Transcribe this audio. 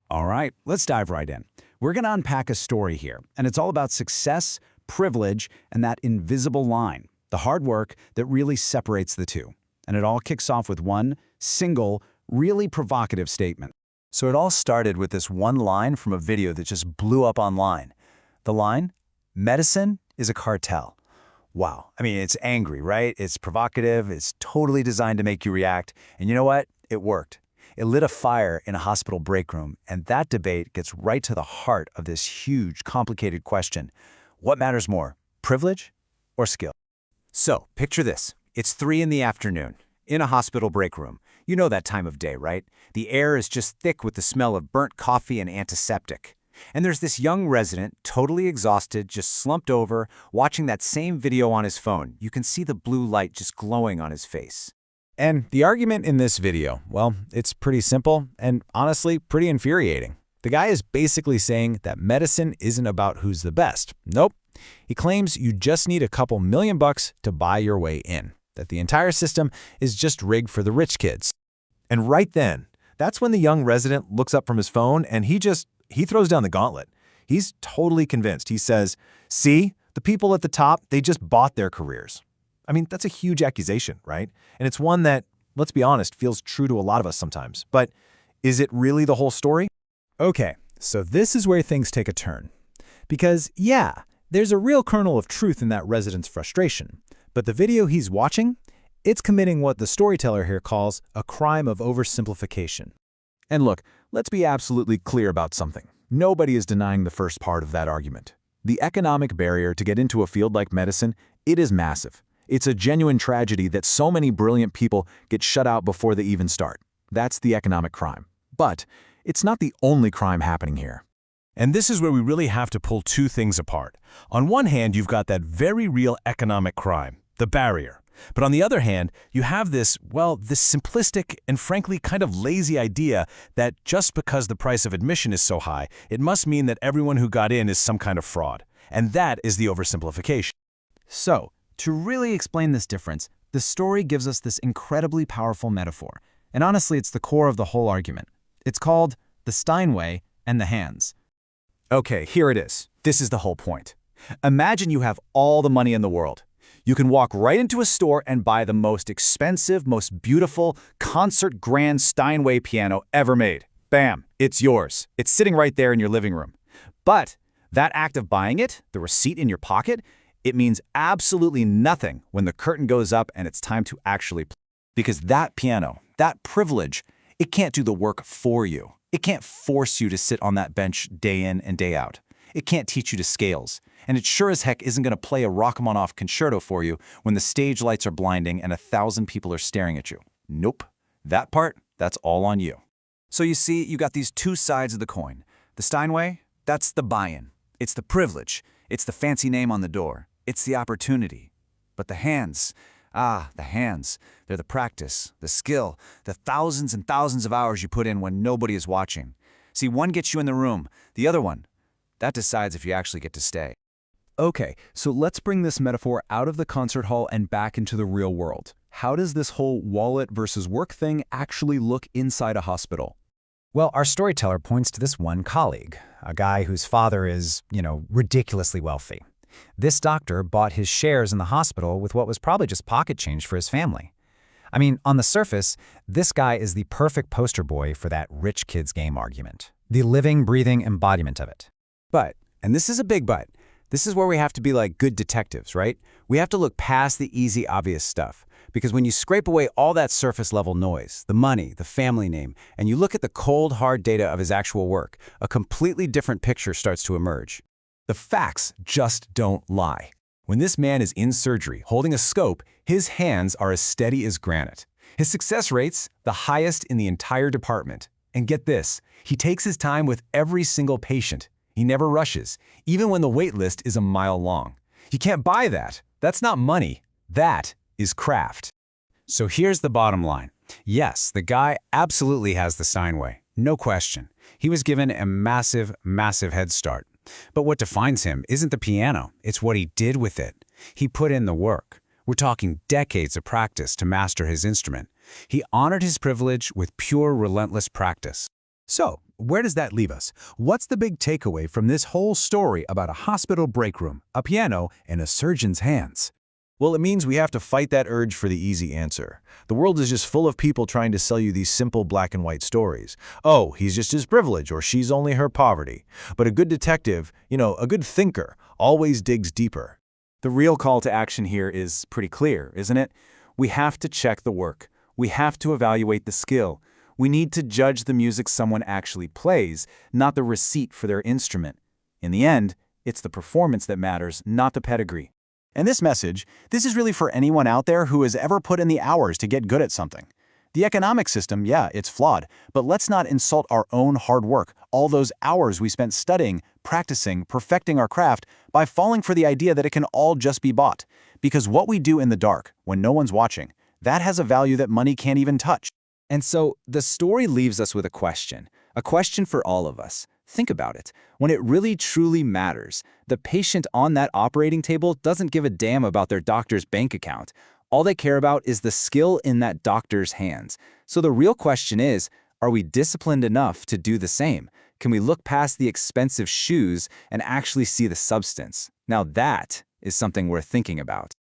All right, let's dive right in. We're going to unpack a story here, and it's all about success, privilege, and that invisible line, the hard work that really separates the two. And it all kicks off with one single, really provocative statement. So it all started with this one line from a video that just blew up online. The line, "Medicine is a cartel." Wow. I mean, it's angry, right? It's provocative. It's totally designed to make you react. And you know what? It worked. It lit a fire in a hospital break room, and that debate gets right to the heart of this huge, complicated question. What matters more, privilege or skill? So, picture this. It's 3 in the afternoon, in a hospital break room. You know that time of day, right? The air is just thick with the smell of burnt coffee and antiseptic. And there's this young resident, totally exhausted, just slumped over, watching that same video on his phone. You can see the blue light just glowing on his face. And the argument in this video, well, it's pretty simple and honestly pretty infuriating. The guy is basically saying that medicine isn't about who's the best. Nope. He claims you just need a couple $1,000,000 to buy your way in, that the entire system is just rigged for the rich kids. And right then, that's when the young resident looks up from his phone and he throws down the gauntlet. He's totally convinced. He says, "See, the people at the top, they just bought their careers." I mean, that's a huge accusation, right? And it's one that, let's be honest, feels true to a lot of us sometimes. But is it really the whole story? Okay, so this is where things take a turn. Because, yeah, there's a real kernel of truth in that resident's frustration. But the video he's watching, it's committing what the storyteller here calls a crime of oversimplification. And look, let's be absolutely clear about something. Nobody is denying the first part of that argument. The economic barrier to get into a field like medicine, it is massive. It's a genuine tragedy that so many brilliant people get shut out before they even start. That's the economic crime. But it's not the only crime happening here. And this is where we really have to pull two things apart. On one hand, you've got that very real economic crime, the barrier. But on the other hand, you have this simplistic and frankly kind of lazy idea that just because the price of admission is so high, it must mean that everyone who got in is some kind of fraud. And that is the oversimplification. So, to really explain this difference, the story gives us this incredibly powerful metaphor. And honestly, it's the core of the whole argument. It's called the Steinway and The Hands. Okay, here it is. This is the whole point. Imagine you have all the money in the world. You can walk right into a store and buy the most expensive, most beautiful, concert grand Steinway piano ever made. Bam, it's yours. It's sitting right there in your living room. But that act of buying it, the receipt in your pocket, it means absolutely nothing when the curtain goes up and it's time to actually play. Because that piano, that privilege, it can't do the work for you. It can't force you to sit on that bench day in and day out. It can't teach you to scales. And it sure as heck isn't going to play a Rachmaninoff concerto for you when the stage lights are blinding and 1,000 people are staring at you. Nope. That part, that's all on you. So you see, you got these two sides of the coin. The Steinway, that's the buy-in. It's the privilege. It's the fancy name on the door. It's the opportunity. But the hands, the hands, they're the practice, the skill, the thousands and thousands of hours you put in when nobody is watching. See, one gets you in the room. The other one, that decides if you actually get to stay. Okay, so let's bring this metaphor out of the concert hall and back into the real world. How does this whole wallet versus work thing actually look inside a hospital? Well, our storyteller points to this one colleague, a guy whose father is, ridiculously wealthy. This doctor bought his shares in the hospital with what was probably just pocket change for his family. I mean, on the surface, this guy is the perfect poster boy for that rich kids game argument. The living, breathing embodiment of it. But, and this is a big but, this is where we have to be like good detectives, right? We have to look past the easy, obvious stuff. Because when you scrape away all that surface-level noise, the money, the family name, and you look at the cold, hard data of his actual work, a completely different picture starts to emerge. The facts just don't lie. When this man is in surgery holding a scope, his hands are as steady as granite. His success rate's the highest in the entire department. And get this, he takes his time with every single patient. He never rushes, even when the wait list is a mile long. You can't buy that. That's not money. That is craft. So here's the bottom line. Yes, the guy absolutely has the Steinway. No question. He was given a massive, massive head start. But what defines him isn't the piano, it's what he did with it. He put in the work. We're talking decades of practice to master his instrument. He honored his privilege with pure, relentless practice. So, where does that leave us? What's the big takeaway from this whole story about a hospital break room, a piano, and a surgeon's hands? Well, it means we have to fight that urge for the easy answer. The world is just full of people trying to sell you these simple black and white stories. Oh, he's just his privilege, or she's only her poverty. But a good detective, a good thinker, always digs deeper. The real call to action here is pretty clear, isn't it? We have to check the work. We have to evaluate the skill. We need to judge the music someone actually plays, not the receipt for their instrument. In the end, it's the performance that matters, not the pedigree. And this message, this is really for anyone out there who has ever put in the hours to get good at something. The economic system, yeah, it's flawed, but let's not insult our own hard work, all those hours we spent studying, practicing, perfecting our craft, by falling for the idea that it can all just be bought. Because what we do in the dark, when no one's watching, that has a value that money can't even touch. And so the story leaves us with a question for all of us. Think about it. When it really truly matters, the patient on that operating table doesn't give a damn about their doctor's bank account. All they care about is the skill in that doctor's hands. So the real question is, are we disciplined enough to do the same? Can we look past the expensive shoes and actually see the substance? Now that is something worth thinking about.